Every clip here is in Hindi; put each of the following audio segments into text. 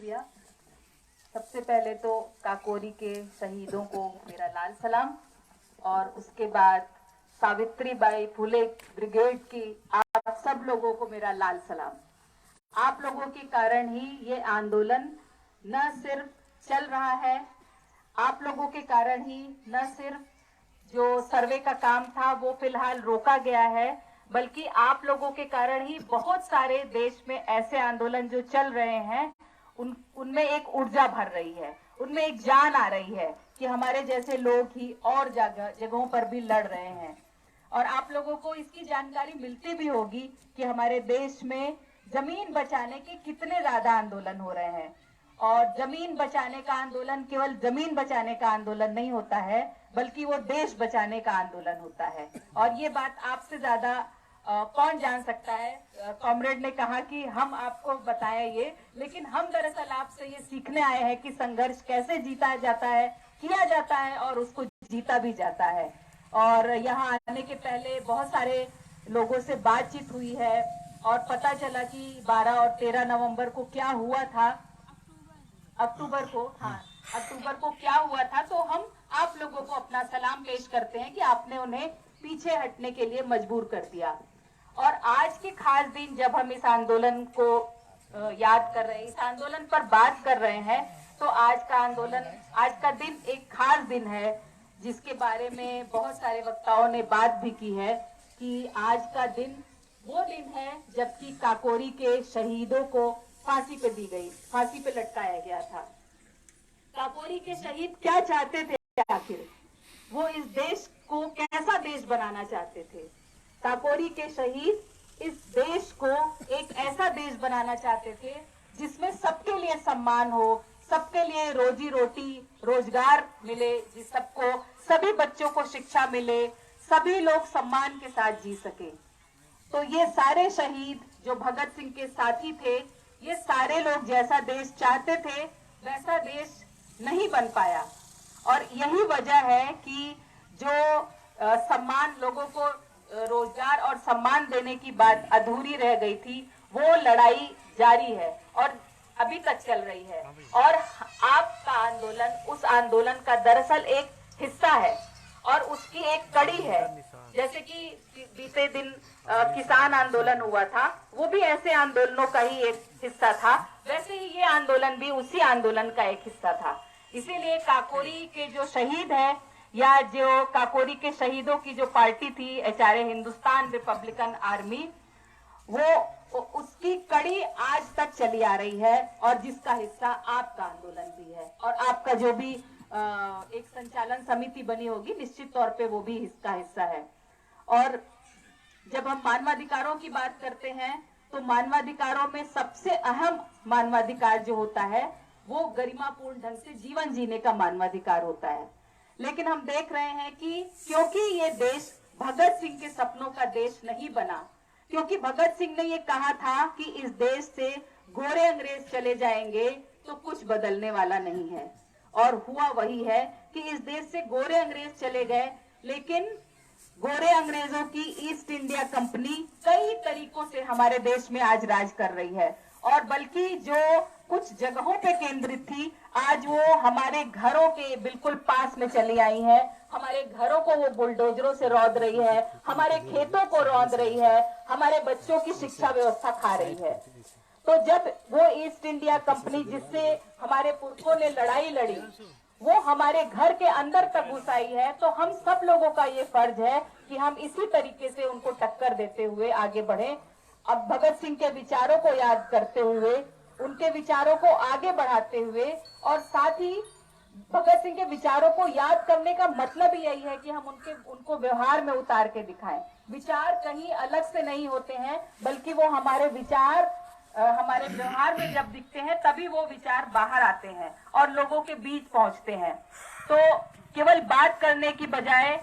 शुक्रिया। सबसे पहले तो काकोरी के शहीदों को मेरा लाल सलाम और उसके बाद सावित्रीबाई फुले ब्रिगेड की आप सब लोगों को मेरा लाल सलाम। आप लोगों के कारण ही ये आंदोलन न सिर्फ चल रहा है, आप लोगों के कारण ही न सिर्फ जो सर्वे का काम था वो फिलहाल रोका गया है, बल्कि आप लोगों के कारण ही बहुत सारे देश में ऐसे आंदोलन जो चल रहे हैं उनमें एक ऊर्जा भर रही है, उनमें एक जान आ रही है कि हमारे जैसे लोग ही और जगहों पर भी लड़ रहे हैं। और आप लोगों को इसकी जानकारी मिलती भी होगी कि हमारे देश में जमीन बचाने के कितने ज्यादा आंदोलन हो रहे हैं। और जमीन बचाने का आंदोलन केवल जमीन बचाने का आंदोलन नहीं होता है, बल्कि वो देश बचाने का आंदोलन होता है। और ये बात आपसे ज्यादा कौन जान सकता है। कॉमरेड ने कहा कि हम आपको बताएं ये, लेकिन हम दरअसल आपसे ये सीखने आए हैं कि संघर्ष कैसे जीता जाता है, किया जाता है और उसको जीता भी जाता है। और यहाँ आने के पहले बहुत सारे लोगों से बातचीत हुई है और पता चला कि 12 और 13 नवंबर को क्या हुआ था, अक्टूबर को क्या हुआ था। तो हम आप लोगों को अपना सलाम पेश करते हैं कि आपने उन्हें पीछे हटने के लिए मजबूर कर दिया। और आज के खास दिन जब हम इस आंदोलन को याद कर रहे हैं, इस आंदोलन पर बात कर रहे हैं, तो आज का दिन एक खास दिन है जिसके बारे में बहुत सारे वक्ताओं ने बात भी की है कि आज का दिन वो दिन है जबकि काकोरी के शहीदों को फांसी पे लटकाया गया था। काकोरी के शहीद क्या चाहते थे आखिर, वो इस देश को कैसा देश बनाना चाहते थे। काकोरी के शहीद इस देश को एक ऐसा देश बनाना चाहते थे जिसमें सबके लिए सम्मान हो, सबके लिए रोजी रोटी रोजगार मिले, जिस सबको सभी बच्चों को शिक्षा मिले, सभी लोग सम्मान के साथ जी सके। तो ये सारे शहीद जो भगत सिंह के साथी थे, ये सारे लोग जैसा देश चाहते थे वैसा देश नहीं बन पाया। और यही वजह है कि जो सम्मान, लोगों को रोजगार और सम्मान देने की बात अधूरी रह गई थी, वो लड़ाई जारी है और अभी तक चल रही है। और आपका आंदोलन उस आंदोलन का दरअसल एक हिस्सा है और उसकी एक कड़ी है। जैसे कि बीते दिन किसान आंदोलन हुआ था, वो भी ऐसे आंदोलनों का ही एक हिस्सा था, वैसे ही ये आंदोलन भी उसी आंदोलन का एक हिस्सा था। इसीलिए काकोरी के जो शहीद हैं या जो काकोरी के शहीदों की जो पार्टी थी HRA हिंदुस्तान रिपब्लिकन आर्मी, वो उसकी कड़ी आज तक चली आ रही है और जिसका हिस्सा आपका आंदोलन भी है। और आपका जो भी एक संचालन समिति बनी होगी, निश्चित तौर पे वो भी इसका हिस्सा है। और जब हम मानवाधिकारों की बात करते हैं तो मानवाधिकारों में सबसे अहम मानवाधिकार जो होता है वो गरिमापूर्ण ढंग से जीवन जीने का मानवाधिकार होता है। लेकिन हम देख रहे हैं कि क्योंकि ये देश भगत सिंह के सपनों का देश नहीं बना, क्योंकि भगत सिंह ने ये कहा था कि इस देश से गोरे अंग्रेज चले जाएंगे तो कुछ बदलने वाला नहीं है, और हुआ वही है कि इस देश से गोरे अंग्रेज चले गए, लेकिन गोरे अंग्रेजों की ईस्ट इंडिया कंपनी कई तरीकों से हमारे देश में आज राज कर रही है। और बल्कि जो कुछ जगहों पे केंद्रित थी, आज वो हमारे घरों के बिल्कुल पास में चली आई है। हमारे घरों को वो बुलडोजरों से रौंद रही है, हमारे खेतों को रौंद रही है, हमारे बच्चों की शिक्षा व्यवस्था खा रही है। तो जब वो ईस्ट इंडिया कंपनी जिससे हमारे पुरखों ने लड़ाई लड़ी, वो हमारे घर के अंदर तक घुस आई है, तो हम सब लोगों का ये फर्ज है कि हम इसी तरीके से उनको टक्कर देते हुए आगे बढ़े। अब भगत सिंह के विचारों को याद करते हुए, उनके विचारों को आगे बढ़ाते हुए, और साथ ही भगत सिंह के विचारों को याद करने का मतलब ही यही है कि हम उनको व्यवहार में उतार के दिखाएं। विचार कहीं अलग से नहीं होते हैं, बल्कि वो हमारे विचार हमारे व्यवहार में जब दिखते हैं तभी वो विचार बाहर आते हैं और लोगों के बीच पहुंचते हैं। तो केवल बात करने की बजाय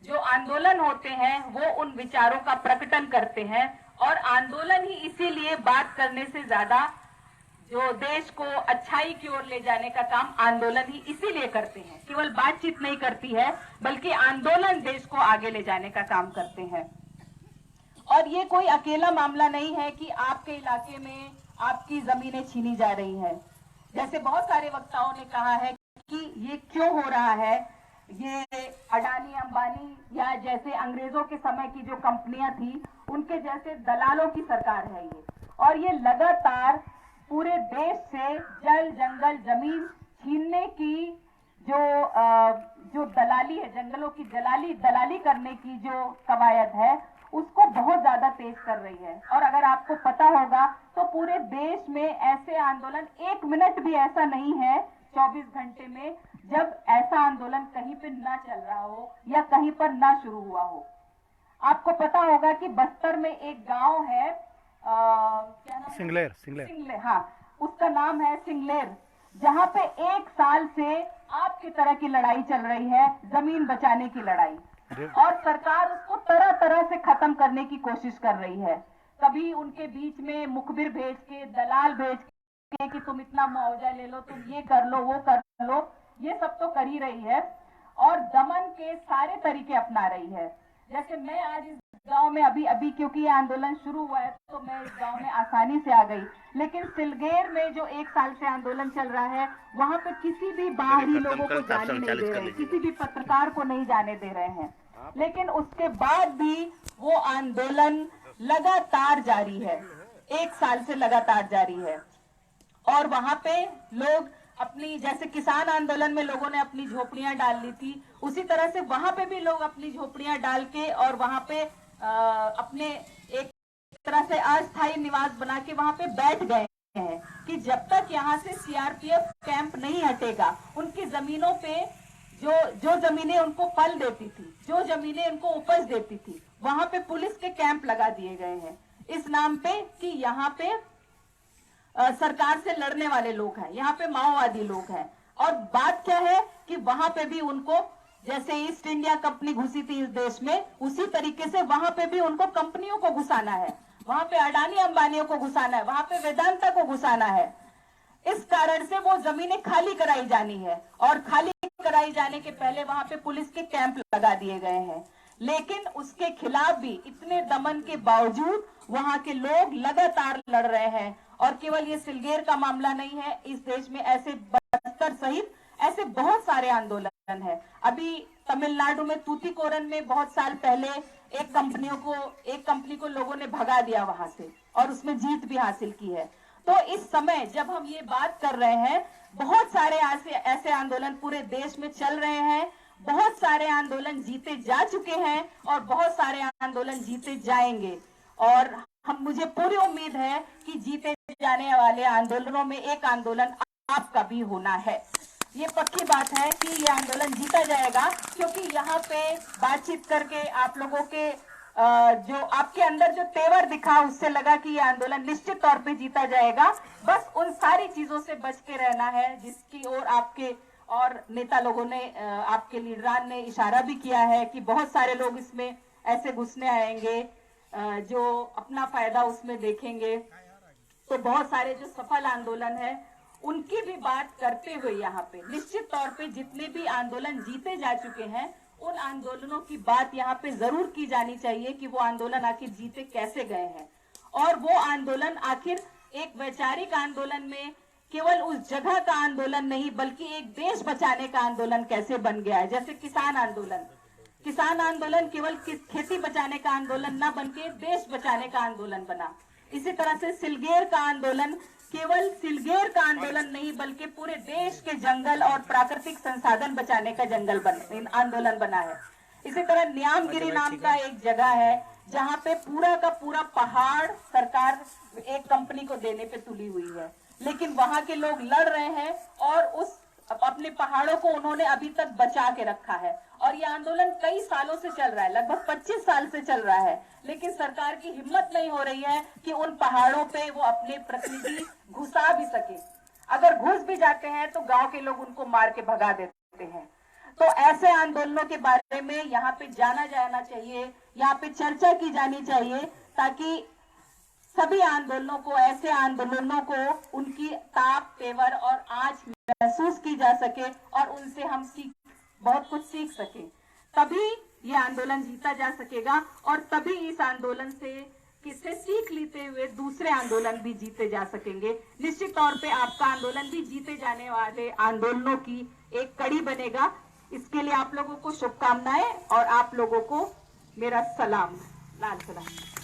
जो आंदोलन होते हैं वो उन विचारों का प्रकटन करते हैं, और आंदोलन ही इसीलिए बात करने से ज्यादा जो देश को अच्छाई की ओर ले जाने का काम आंदोलन ही इसीलिए करते हैं। केवल बातचीत नहीं करती है, बल्कि आंदोलन देश को आगे ले जाने का काम करते हैं। और ये कोई अकेला मामला नहीं है कि आपके इलाके में आपकी जमीनें छीनी जा रही हैं। जैसे बहुत सारे वक्ताओं ने कहा है कि ये क्यों हो रहा है, ये अडानी अंबानी या जैसे अंग्रेजों के समय की जो कंपनियां थी उनके जैसे दलालों की सरकार है ये, और ये लगातार पूरे देश से जल जंगल जमीन छीनने की जो दलाली है, जंगलों की दलाली करने की जो कवायद है उसको बहुत ज्यादा तेज कर रही है। और अगर आपको पता होगा तो पूरे देश में ऐसे आंदोलन, एक मिनट भी ऐसा नहीं है 24 घंटे में जब ऐसा आंदोलन कहीं पे ना चल रहा हो या कहीं पर ना शुरू हुआ हो। आपको पता होगा कि बस्तर में एक गांव है, क्या नाम? सिंगलेर, हाँ, उसका नाम है सिंगलेर, जहां पे एक साल से आपकी तरह की लड़ाई चल रही है, जमीन बचाने की लड़ाई, और सरकार उसको तरह तरह से खत्म करने की कोशिश कर रही है। कभी उनके बीच में मुखबिर भेज के, दलाल भेज के कि तुम इतना मुआवजा ले लो, तुम ये कर लो, वो कर लो, ये सब तो कर ही रही है, और दमन के सारे तरीके अपना रही है। जैसे मैं आज इस गांव में अभी क्योंकि ये आंदोलन शुरू हुआ है तो मैं इस गांव में आसानी से आ गई, लेकिन सिलगेर में जो एक साल से आंदोलन चल रहा है वहां पे किसी भी बाहरी लोगों को जाने नहीं दे रहे हैं, किसी भी पत्रकार को नहीं जाने दे रहे हैं, लेकिन उसके बाद भी वो आंदोलन लगातार जारी है, एक साल से लगातार जारी है। और वहां पे लोग अपनी, जैसे किसान आंदोलन में लोगों ने अपनी झोपड़ियां डाल ली थी, उसी तरह से वहां पे भी लोग अपनी झोपड़ियां डाल के और वहां पे अपने एक तरह से अस्थायी निवास बना के वहां पे बैठ गए हैं कि जब तक यहाँ से सीआरपीएफ कैंप नहीं हटेगा, उनकी जमीनों पे जो जमीनें उनको फल देती थी, जो जमीनें उनको उपज देती थी, वहां पे पुलिस के कैंप लगा दिए गए हैं इस नाम पे कि यहाँ पे सरकार से लड़ने वाले लोग हैं, यहाँ पे माओवादी लोग हैं। और बात क्या है कि वहां पे भी उनको, जैसे ईस्ट इंडिया कंपनी घुसी थी इस देश में, उसी तरीके से वहां पे भी उनको कंपनियों को घुसाना है, वहां पे अडानी अंबानियों को घुसाना है, वहां पे वेदांता को घुसाना है। इस कारण से वो जमीनें खाली कराई जानी है, और खाली कराई जाने के पहले वहां पे पुलिस के कैंप लगा दिए गए हैं। लेकिन उसके खिलाफ भी इतने दमन के बावजूद वहां के लोग लगातार लड़ रहे हैं। और केवल ये सिलगेर का मामला नहीं है, इस देश में ऐसे बस्तर सहित ऐसे बहुत सारे आंदोलन है। अभी तमिलनाडु में तूतीकोरन में बहुत साल पहले एक कंपनी को लोगों ने भगा दिया वहां से, और उसमें जीत भी हासिल की है। तो इस समय जब हम ये बात कर रहे हैं, बहुत सारे ऐसे आंदोलन पूरे देश में चल रहे हैं, बहुत सारे आंदोलन जीते जा चुके हैं और बहुत सारे आंदोलन जीते जाएंगे। और मुझे पूरी उम्मीद है कि जीते जाने वाले आंदोलनों में एक आंदोलन आपका भी होना है। ये पक्की बात है कि ये आंदोलन जीता जाएगा, क्योंकि यहाँ पे बातचीत करके आप लोगों के जो आपके अंदर जो तेवर दिखा, उससे लगा कि ये आंदोलन निश्चित तौर पे जीता जाएगा। बस उन सारी चीजों से बच के रहना है जिसकी ओर आपके और नेता लोगों ने, आपके लीडरान ने इशारा भी किया है कि बहुत सारे लोग इसमें ऐसे घुसने आएंगे जो अपना फायदा उसमें देखेंगे। तो बहुत सारे जो सफल आंदोलन है उनकी भी बात करते हुए यहाँ पे निश्चित तौर पे जितने भी आंदोलन जीते जा चुके हैं उन आंदोलनों की बात यहाँ पे जरूर की जानी चाहिए कि वो आंदोलन आखिर जीते कैसे गए हैं, और वो आंदोलन आखिर एक वैचारिक आंदोलन में केवल उस जगह का आंदोलन नहीं बल्कि एक देश बचाने का आंदोलन कैसे बन गया है। जैसे किसान आंदोलन केवल खेती बचाने का आंदोलन न बन के देश बचाने का आंदोलन बना। इसी तरह से सिलगेर का आंदोलन केवल सिलगेर का आंदोलन नहीं बल्कि पूरे देश के जंगल और प्राकृतिक संसाधन बचाने का आंदोलन बना है। इसी तरह न्यामगिरी नाम का एक जगह है जहाँ पे पूरा का पूरा पहाड़ सरकार एक कंपनी को देने पे तुली हुई है, लेकिन वहां के लोग लड़ रहे हैं और उस अपने पहाड़ों को उन्होंने अभी तक बचा के रखा है। और ये आंदोलन कई सालों से चल रहा है, लगभग 25 साल से चल रहा है, लेकिन सरकार की हिम्मत नहीं हो रही है कि उन पहाड़ों पे वो अपने प्रतिनिधि घुसा भी सके। अगर घुस भी जाते हैं तो गांव के लोग उनको मार के भगा देते हैं। तो ऐसे आंदोलनों के बारे में यहाँ पे जाना जाना चाहिए, यहाँ पे चर्चा की जानी चाहिए, ताकि सभी आंदोलनों को, ऐसे आंदोलनों को उनकी ताप, तेवर और आंच महसूस की जा सके और उनसे हम बहुत कुछ सीख सके। तभी ये आंदोलन जीता जा सकेगा और तभी इस आंदोलन से से सीख लेते हुए दूसरे आंदोलन भी जीते जा सकेंगे। निश्चित तौर पे आपका आंदोलन भी जीते जाने वाले आंदोलनों की एक कड़ी बनेगा। इसके लिए आप लोगों को शुभकामनाएं और आप लोगों को मेरा सलाम, लाल सलाम।